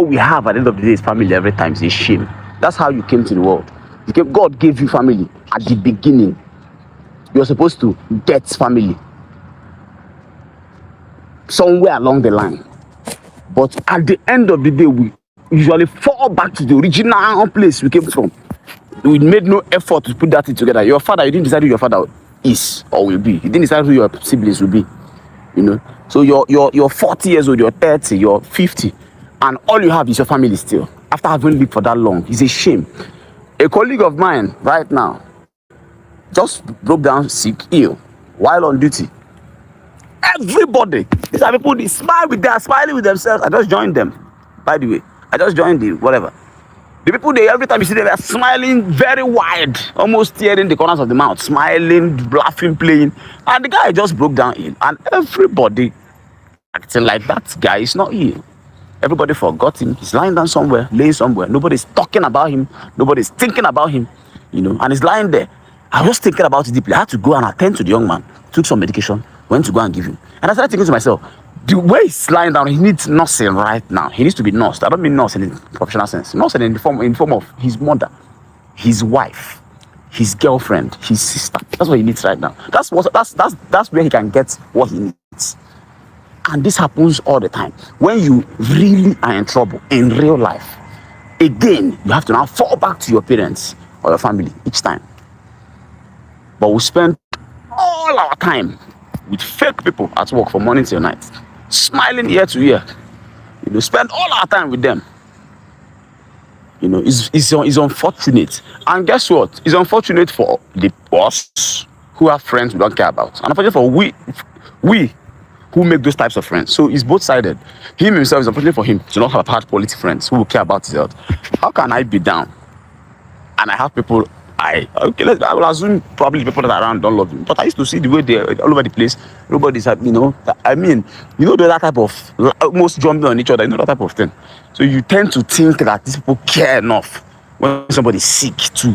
we have at the end of the day is family every time. It's a shame. That's how you came to the world. God gave you family at the beginning. You're supposed to get family somewhere along the line. But at the end of the day, we usually fall back to the original place we came from. We made no effort to put that thing together. Your father, you didn't decide who your father is or will be. You didn't decide who your siblings will be. So you're 40 years old, you're 30, you're 50, and all you have is your family still. After having lived for that long, it's a shame. A colleague of mine right now just broke down sick, ill, while on duty. Everybody, these are people, they are smiling with themselves. I just joined them, by the way. I just joined the whatever. The people, every time you see them, they're smiling very wide, almost tearing the corners of the mouth, smiling, laughing, playing. And the guy just broke down ill. And everybody acting like that guy is not ill. Everybody forgot him. He's lying down somewhere, laying somewhere. Nobody's talking about him. Nobody's thinking about him, and he's lying there. I was thinking about it deeply. I had to go and attend to the young man, took some medication, went to go and give him. And I started thinking to myself, the way he's lying down, he needs nursing right now. He needs to be nursed. I don't mean nurse in the professional sense. Nursing in the form of his mother, his wife, his girlfriend, his sister. That's what he needs right now. That's where he can get what he needs. And this happens all the time. When you really are in trouble in real life, again, you have to now fall back to your parents or your family each time. But we spend all our time with fake people at work from morning till night, smiling ear to ear. Spend all our time with them. It's unfortunate. And guess what? It's unfortunate for us who have friends we don't care about. And unfortunate for we who make those types of friends. So it's both-sided. Him himself, is unfortunate for him to not have hard quality friends who will care about his health. How can I be down and I have people I will assume probably people that are around don't love him. But I used to see the way they're all over the place. Nobody's, I mean, that type of almost jumping on each other, that type of thing. So you tend to think that these people care enough when somebody's sick too.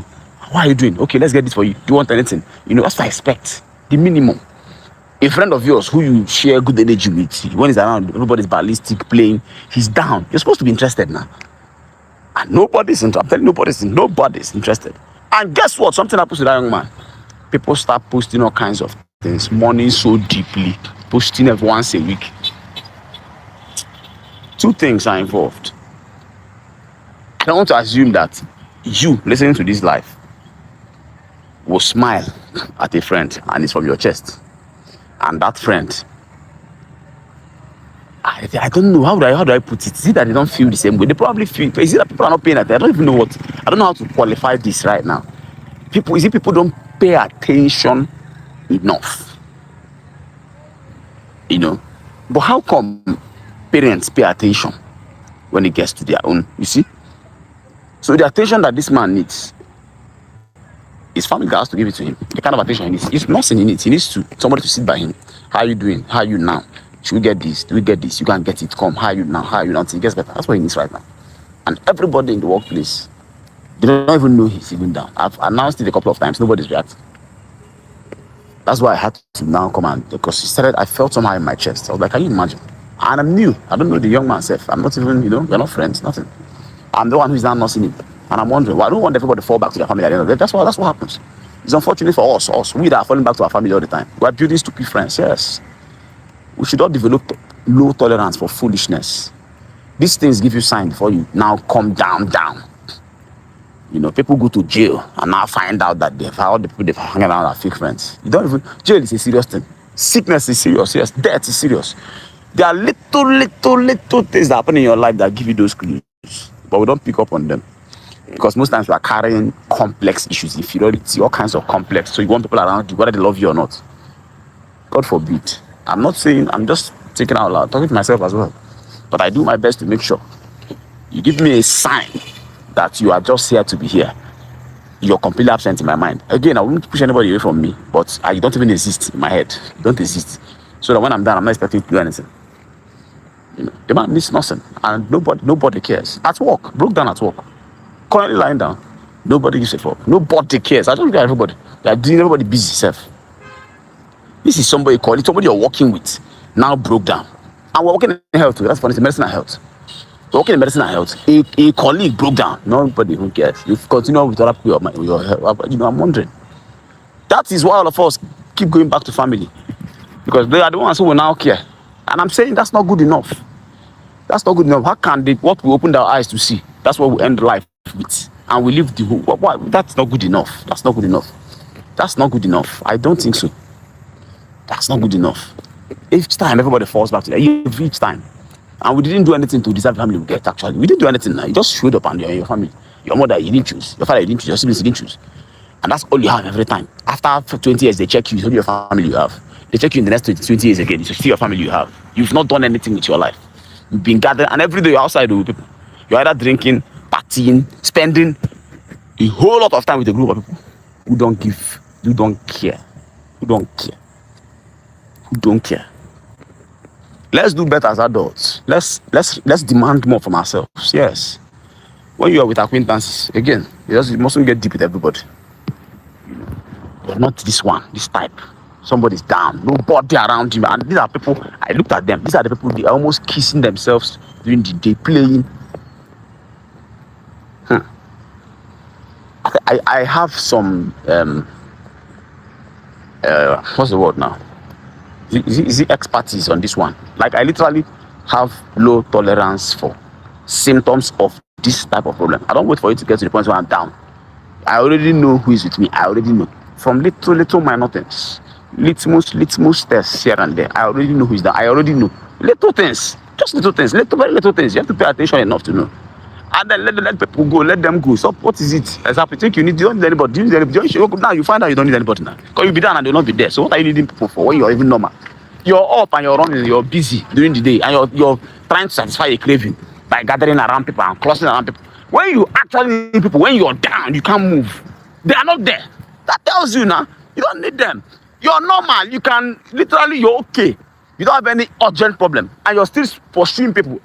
What are you doing? Okay, let's get this for you. Do you want anything? That's what I expect. The minimum. A friend of yours who you share good energy with, when he's around, everybody's ballistic, playing, he's down. You're supposed to be interested now. And nobody's interested. I'm telling you, nobody's interested. And guess what? Something happens to that young man. People start posting all kinds of things, mourning so deeply, posting every once a week. Two things are involved. I don't want to assume that you listening to this life will smile at a friend and it's from your chest. And that friend, I don't know, how do I put it? Is it that they don't feel the same way? They probably feel. Is it that people are not paying attention? I don't even know I don't know how to qualify this right now. People don't pay attention enough. But how come parents pay attention when it gets to their own? You see? So the attention that this man needs, his family has to give it to him. The kind of attention he needs. It's nothing he needs. He needs somebody to sit by him. How are you doing? How are you now? Should we get this? Do we get this? You can't get it. Come. How are you now? How are you now? Until it gets better. That's what he needs right now. And everybody in the workplace, they don't even know he's even down. I've announced it a couple of times. Nobody's reacting. That's why I had to now come and, because he started, I felt somehow in my chest. I was like, can you imagine? And I'm new. I don't know the young man self. I'm not even, we're not friends, nothing. I'm the one who's now nursing him. And I'm wondering, I don't want everybody to fall back to their family at the end of the day. That's what happens. It's unfortunate for us. We that are falling back to our family all the time. We're building stupid friends, yes. We should not develop low tolerance for foolishness. These things give you sign before you now come down. People go to jail and now find out that all the people they've hung around are fake friends. Jail is a serious thing. Sickness is serious, yes. Death is serious. There are little things that happen in your life that give you those clues. But we don't pick up on them. Because most times we are carrying complex issues, inferiority, all kinds of complex. So you want people around you, whether they love you or not. God forbid. I'm not saying, I'm just thinking out loud, talking to myself as well. But I do my best to make sure you give me a sign that you are just here to be here. You're completely absent in my mind. Again, I wouldn't push anybody away from me, but you don't even exist in my head. You don't exist. So that when I'm done, I'm not expecting to do anything. The man needs nothing, and nobody cares. At work, broke down at work, currently lying down. Nobody gives a fuck. Nobody cares. I don't look at everybody. They are doing everybody busy self. This is somebody you're working with, now broke down. And we're working in health too. That's funny, it's medicine and health. working in medicine and health. A colleague broke down. Nobody who cares. You continue with other people. Your health. I'm wondering. That is why all of us keep going back to family, because they are the ones who will now care. And I'm saying that's not good enough. That's not good enough. How can they, what we opened our eyes to see, that's what we end life with, and we live the whole. What? That's not good enough. That's not good enough. That's not good enough. I don't think so. That's not good enough. Each time everybody falls back to that. Each time. And we didn't do anything to deserve the family we get, actually. We didn't do anything. You just showed up and you're in your family. Your mother, you didn't choose. Your father, you didn't choose. Your siblings, you didn't choose. And that's all you have every time. After 20 years, they check you, it's only your family you have. They check you in the next 20 years again, it's still your family you have. You've not done anything with your life. You've been gathered, and every day you're outside with people. You're either drinking, partying, spending a whole lot of time with a group of people who don't give, who don't care, who don't care, who don't care. Let's do better as adults. Let's demand more from ourselves. Yes. When you are with acquaintances, again, you mustn't get deep with everybody. But not this one, this type. Somebody's down, nobody around him. And these are people, I looked at them, these are the people, they are almost kissing themselves during the day, playing. I have some, what's the word now? Is it expertise on this one? Like, I literally have low tolerance for symptoms of this type of problem. I don't wait for it to get to the point where I'm down. I already know who is with me. I already know. From little minor things, litmus tests here and there. I already know who is there. I already know. Little things, just little things, very little things. You have to pay attention enough to know. And then let people go, let them go. So what is it? Exactly. Think you don't need anybody. Now you find out you don't need anybody now. Because you'll be down and they'll not be there. So what are you needing people for when you're even normal? You're up and you're running, you're busy during the day, and you're trying to satisfy a craving by gathering around people and clustering around people. When you actually need people, when you're down, you can't move. They are not there. That tells you now, you don't need them. You're normal. You can, literally, you're okay. You don't have any urgent problem. And you're still pursuing people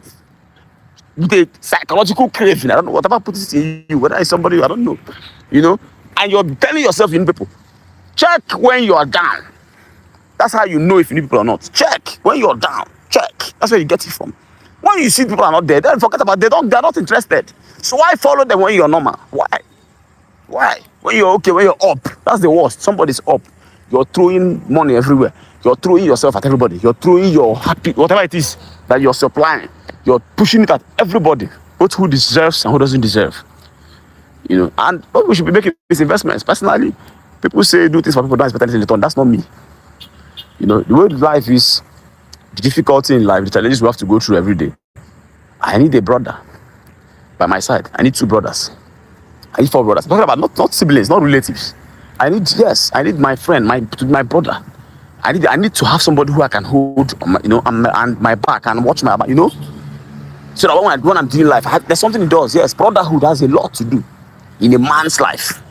with a psychological craving. I don't know, whatever puts it in you, whether it's somebody, I don't know. And you're telling yourself you need people. Check when you're down. That's how you know if you need people or not. Check when you're down. Check. That's where you get it from. When you see people are not there, then forget about it. They're not interested. So why follow them when you're normal? Why? When you're okay, when you're up, that's the worst. Somebody's up. You're throwing money everywhere. You're throwing yourself at everybody. You're throwing your happy, whatever it is that you're supplying. You're pushing it at everybody, both who deserves and who doesn't deserve. And we should be making these investments. Personally, people say do things for people, don't expect anything in return. That's not me. The way life is, the difficulty in life, the challenges we have to go through every day. I need a brother by my side. I need 2 brothers. I need 4 brothers. I'm talking about not siblings, not relatives. I need my friend, my brother. I need to have somebody who I can hold, and my back and watch my back, so that when I'm doing life, there's something it does. Yes, brotherhood has a lot to do in a man's life.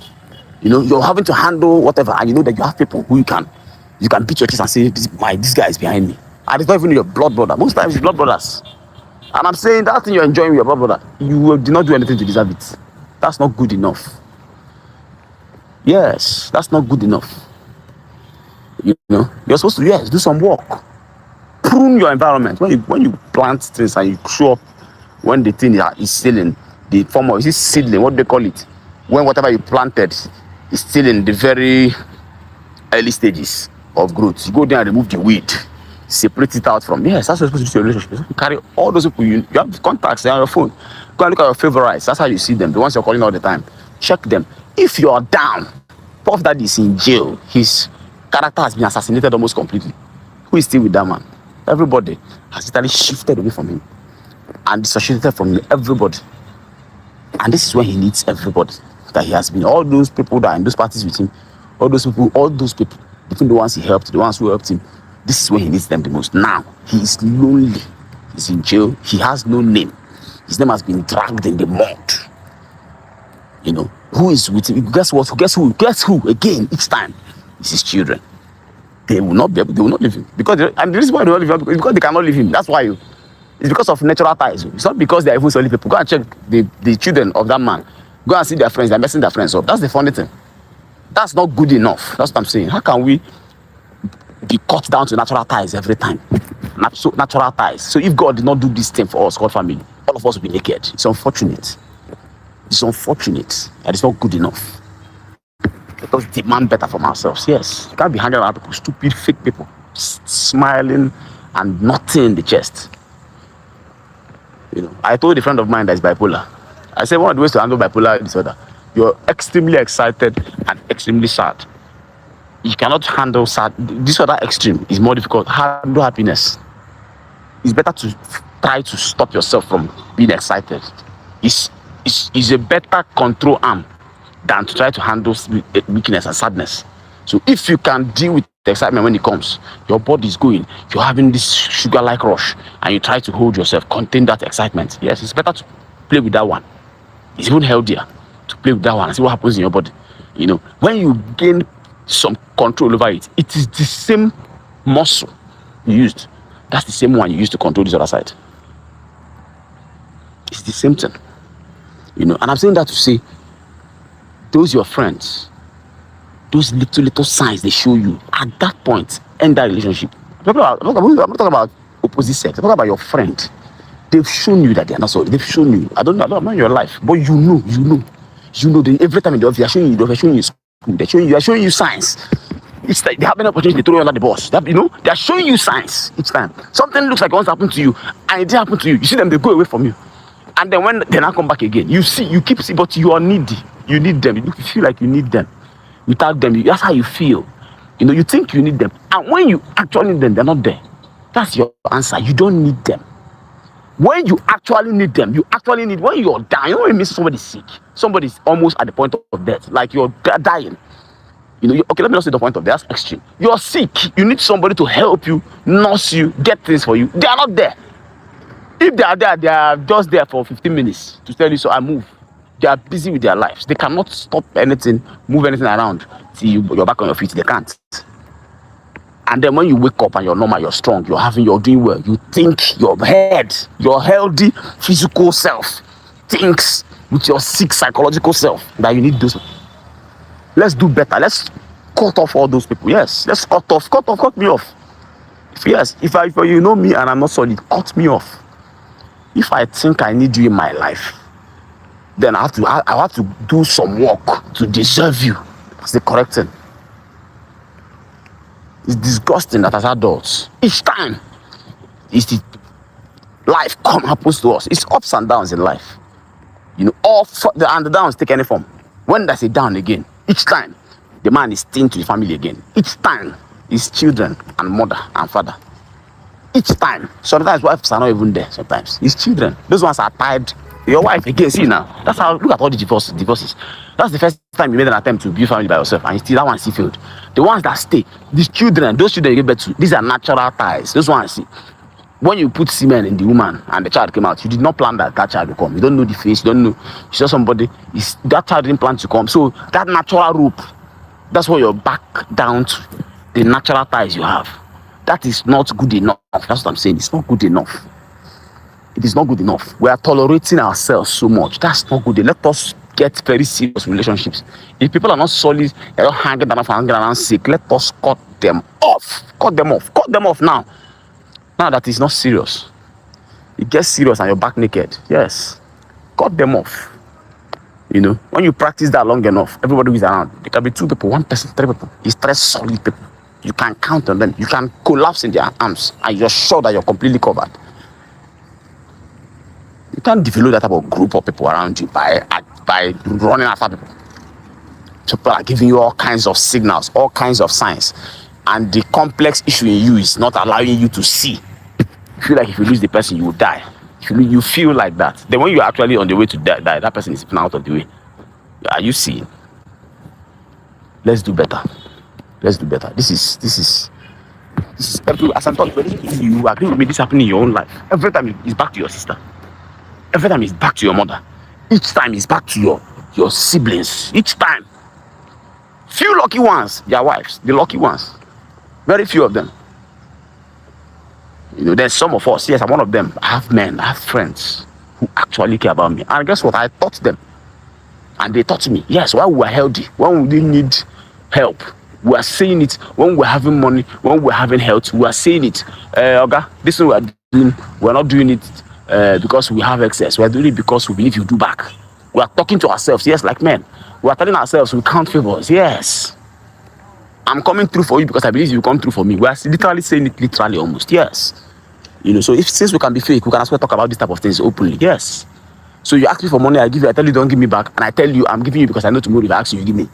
You're having to handle whatever, and you know that you have people who you can beat your chest and say, this guy is behind me. And it's not even your blood brother. Most times it's blood brothers. And I'm saying that thing you're enjoying with your blood brother, you did not do anything to deserve it. That's not good enough. Yes, that's not good enough. You're supposed to, do some work. Prune your environment. When you plant things and you show up when the thing is still in the form of, is it seedling, what do they call it? When whatever you planted is still in the very early stages of growth, you go there and remove the weed, separate it out from. Yes, that's what you're supposed to do to your relationship. You carry all those people, you have contacts on your phone. Go and look at your favorites. That's how you see them, the ones you're calling all the time. Check them. If you're down, Puff Daddy is in jail. His character has been assassinated almost completely. Who is still with that man? Everybody has literally shifted away from him and dissociated from everybody. And this is when he needs everybody that he has been. All those people that are in those parties with him, all those people, between the ones he helped, the ones who helped him, this is when he needs them the most. Now, he is lonely. He's in jail. He has no name. His name has been dragged in the mud. Who is with him? Guess what? Guess who? Again, each time, it's his children. They will not leave him. And the reason why they don't leave him is because they cannot leave him. That's why. It's because of natural ties. It's not because they are even solid people. Go and check the children of that man. Go and see their friends. They're messing their friends up. That's the funny thing. That's not good enough. That's what I'm saying. How can we be cut down to natural ties every time? natural ties. So if God did not do this thing for us, God family, all of us will be naked. It's unfortunate. It's unfortunate that it's not good enough. Let us demand better from ourselves. Yes, you can't be hanging around people, stupid, fake people, smiling and nothing in the chest. I told a friend of mine that is bipolar. I said one of the ways to handle bipolar disorder, you're extremely excited and extremely sad. You cannot handle sad. This other extreme is more difficult. Handle happiness. It's better to try to stop yourself from being excited. It's a better control arm than to try to handle weakness and sadness. So if you can deal with the excitement when it comes, your body is going, you're having this sugar-like rush, and you try to hold yourself, contain that excitement. Yes, it's better to play with that one. It's even healthier to play with that one and see what happens in your body. When you gain some control over it, it is the same muscle you used. That's the same one you used to control this other side. It's the same thing. And I'm saying that to say, those your friends, those little signs they show you, at that point, end that relationship. I'm not talking about opposite sex. I'm talking about your friend. They've shown you that they are not sorry. They've shown you. I don't know in your life, but you know. Every time in the office, they're showing you school. They're showing you signs. It's like they have an opportunity to throw you under the bus. They're showing you signs each time. Something looks like it wants to happen to you, and it didn't happen to you. You see them, they go away from you. And then when they now come back again, you keep seeing, but you are needy. You need them. You feel like you need them. Without them, that's how you feel. You think you need them. And when you actually need them, they're not there. That's your answer. You don't need them. When you actually need them, when you're dying, when you miss somebody's sick, somebody's almost at the point of death, like you're dying. Okay, let me not say the point of death, that's extreme. You're sick. You need somebody to help you, nurse you, get things for you. They are not there. If they are there, they are just there for 15 minutes to tell you, so I move. They are busy with their lives. They cannot stop anything, move anything around till you're back on your feet. They can't. And then when you wake up and you're normal, you're strong, you're doing well, you think your head, your healthy physical self thinks with your sick psychological self that you need those. Let's do better. Let's cut off all those people. Yes, let's cut me off. If you know me and I'm not solid, cut me off. If I think I need you in my life, then I have to do some work to deserve you. That's the correct thing. It's disgusting that as adults, each time life happens to us. It's ups and downs in life. All the downs take any form. When there's a down again, each time the man is staying to the family again. Each time his children and mother and father. Each time, sometimes wives are not even there. Sometimes his children, those ones are tied. Your wife again, see now. That's how. Look at all the divorces. That's the first time you made an attempt to build family by yourself, and that one still failed. The ones that stay, those children you give birth to, these are natural ties. Those ones, see, when you put semen in the woman and the child came out, you did not plan that child will come. You don't know the face. You don't know. You saw somebody. That child didn't plan to come. So that natural rope, that's what you're back down to. The natural ties you have. That is not good enough. That's what I'm saying. It's not good enough. It is not good enough. We are tolerating ourselves so much. That's not good. Let us get very serious relationships. If people are not solid, they're not hanging around sick, let us cut them off. Cut them off now. Now that is not serious. It gets serious and you're back naked. Yes. Cut them off. When you practice that long enough, everybody who is around. There can be 2 people, 1 person, 3 people. It's 3 solid people. You can count on them. You can collapse in their arms and you're sure that you're completely covered. You can't develop that type of group of people around you by running after people. People are giving you all kinds of signals, all kinds of signs. And the complex issue in you is not allowing you to see. You feel like if you lose the person, you will die. You feel like that. Then when you're actually on the way to die, that person is out of the way. Are you seeing? Let's do better. This is as I'm talking, you agree with me, this happening in your own life. Every time it's back to your sister. Every time it's back to your mother. Each time it's back to your siblings. Each time. Few lucky ones, their wives, the lucky ones. Very few of them. There's some of us, yes, I'm one of them. I have friends who actually care about me. And guess what? I taught them. And they taught me, yes, when we were healthy, when we didn't need help, We are saying it when we're having money, when we're having health. We are saying it. Oga, this thing we are doing, we're not doing it because we have excess. We are doing it because we believe you do back. We are talking to ourselves, yes, like men. We are telling ourselves we count favors, yes. I'm coming through for you because I believe you come through for me. We are literally saying it, literally almost, yes. So if since we can be fake, we can as well talk about this type of things openly, yes. So you ask me for money, I give you, I tell you don't give me back, and I tell you I'm giving you because I know tomorrow if I ask you, you give me.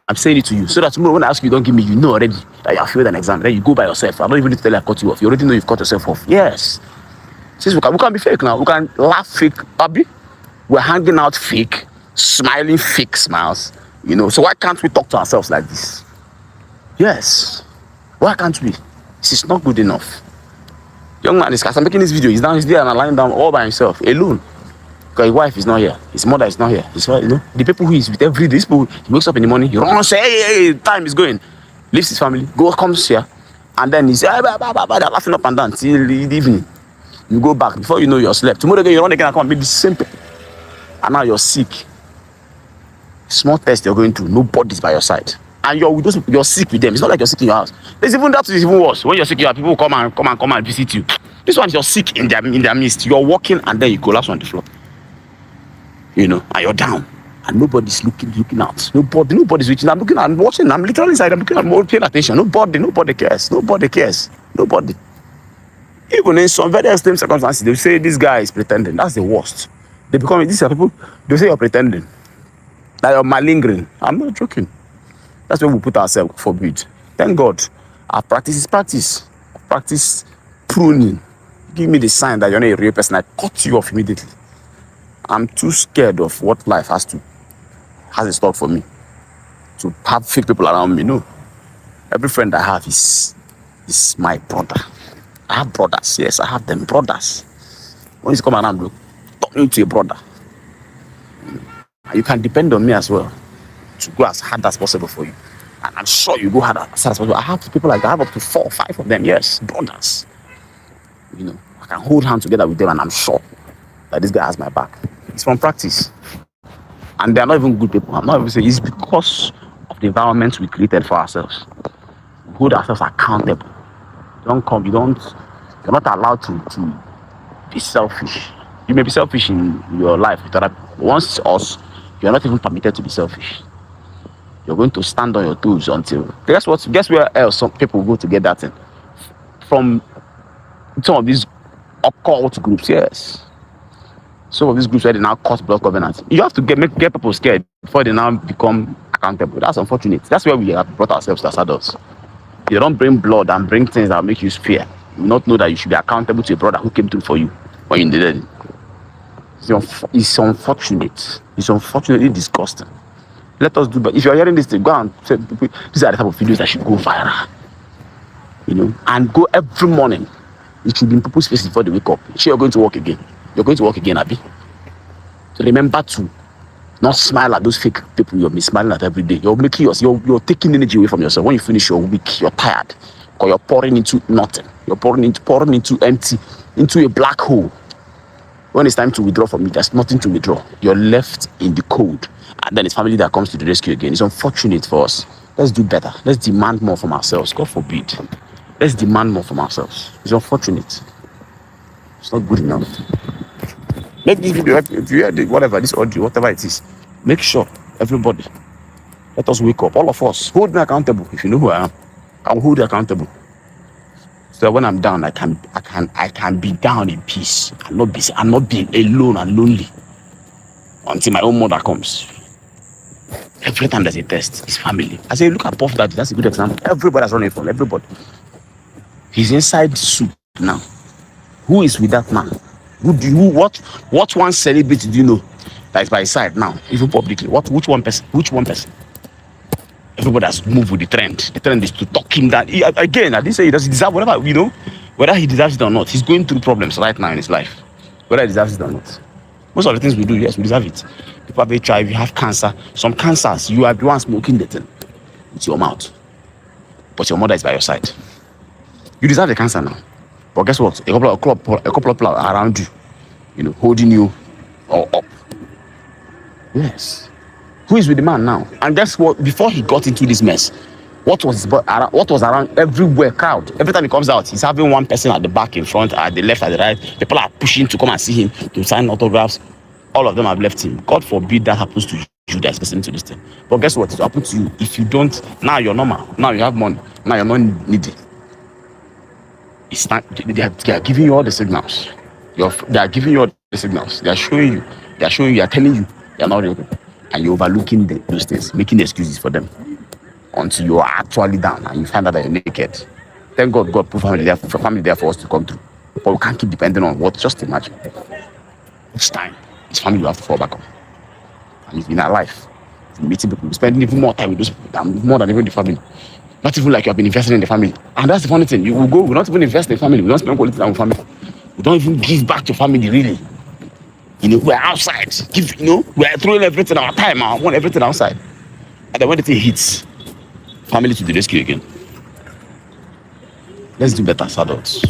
I'm saying it to you so that tomorrow when I ask you, don't give me, you know already that you have failed an exam. Then you go by yourself. I don't even need to tell you I cut you off. You already know you've cut yourself off. Yes. Since we can be fake now. We can laugh fake, Abby. We're hanging out fake, smiling fake smiles. So why can't we talk to ourselves like this? Yes. Why can't we? This is not good enough. Young man is I'm making this video. He's there and lying down all by himself, alone. Because his wife is not here, his mother is not here. The people who is with every day, these people, he wakes up in the morning, he runs, say, hey, time is going, leaves his family, comes here, and then he's they're laughing up and down till the evening. You go back before you know you're slept. Tomorrow again, you run again and come and make the same thing. And now you're sick. Small test you're going through, nobody's by your side. And you're sick with them. It's not like you're sick in your house. There's even that is even worse. When you're sick, you have people come and visit you. This one, you're sick in their midst. You're walking and then you collapse on the floor. And you're down, and nobody's looking out. Nobody's reaching. I'm looking, I'm watching, I'm literally inside, I'm looking, I'm paying attention. Nobody cares. Nobody. Even in some very extreme circumstances, they say this guy is pretending. That's the worst. These are people, they say you're pretending, that you're malingering. I'm not joking. That's where we put ourselves, forbid. Thank God. Our practice is practice. Practice pruning. Give me the sign that you're not a real person. I cut you off immediately. I'm too scared of what life has in store for me to have fake people around me. No, every friend I have is my brother. I have brothers. Yes, I have them brothers. When you come around, look, talk me to a brother. And you can depend on me as well to go as hard as possible for you. And I'm sure you go hard as hard as possible. I have people like that. I have up to 4 or 5 of them. Yes, brothers. I can hold hands together with them, and I'm sure that this guy has my back. It's from practice. And they're not even good people. I'm not even saying it's because of the environment we created for ourselves. We hold ourselves accountable. You're not allowed to be selfish. You may be selfish in your life with other people. Once it's us, you're not even permitted to be selfish. You're going to stand on your toes until guess where else some people go to get that thing? From some of these occult groups, yes. Some of these groups where they now cause blood covenants. You have to get people scared before they now become accountable. That's unfortunate. That's where we have brought ourselves as adults. You don't bring blood and bring things that make you fear. You not know that you should be accountable to a brother who came through for you when you did it. It's unfortunate. It's unfortunately disgusting. Let us do, but if you're hearing this thing, go and say, these are the type of videos that should go viral. And go every morning. It should be in people's faces before they wake up. Sure, you're going to work again. You're going to work again, Abby. So remember to not smile at those fake people you'll be smiling at every day. You're taking energy away from yourself. When you finish your week, you're tired. Because you're pouring into nothing. You're pouring into empty, into a black hole. When it's time to withdraw from it, there's nothing to withdraw. You're left in the cold. And then it's family that comes to the rescue again. It's unfortunate for us. Let's do better. Let's demand more from ourselves. God forbid. Let's demand more from ourselves. It's unfortunate. It's not good enough. Make this video, if you hear this audio, whatever it is, make sure everybody, let us wake up. All of us, hold me accountable. If you know who I am, I'll hold you accountable. So that when I'm down, I can be down in peace. I'm not being alone and lonely until my own mother comes. Every time there's a test, it's family. I say, look at Puff Daddy. That's a good example. Everybody's running from everybody. He's inside the soup now. Who is with that man? What one celebrity do you know that is by his side now, even publicly? Which one person? Everybody has moved with the trend. The trend is to talk him down. Again, I didn't say he doesn't deserve whatever, whether he deserves it or not. He's going through problems right now in his life, whether he deserves it or not. Most of the things we do, yes, we deserve it. People have HIV, you have cancer. Some cancers, you are the one smoking the thing with your mouth, but your mother is by your side. You deserve the cancer now. But guess what? A couple of people are around you, holding you up. Yes. Who is with the man now? And guess what? Before he got into this mess, what was around everywhere crowd. Every time he comes out, he's having one person at the back, in front, at the left, at the right. People are pushing to come and see him, to sign autographs. All of them have left him. God forbid that happens to you that's listening to this thing. But guess what? It will happen to you if you don't. Now you're normal. Now you have money. Now you're not needy. It's not. They are giving you all the signals. They are giving you all the signals. They are showing you. They are showing you. They are telling you they are not real people. And you're overlooking those things, making excuses for them until you are actually down and you find out that you're naked. Thank God, God put family there for us to come through. But we can't keep depending on what. Just imagine. Each time, it's family you have to fall back on. And if in our life, meeting people, spending even more time with those people, more than even the family. Not even like you have been investing in the family. And that's the funny thing. You will go, we not even invest in the family. We don't spend quality time with family. We don't even give back to family, really. We're outside. We're throwing everything, our time, our money, everything outside. And then when the thing hits, family to the rescue again. Let's do better as adults.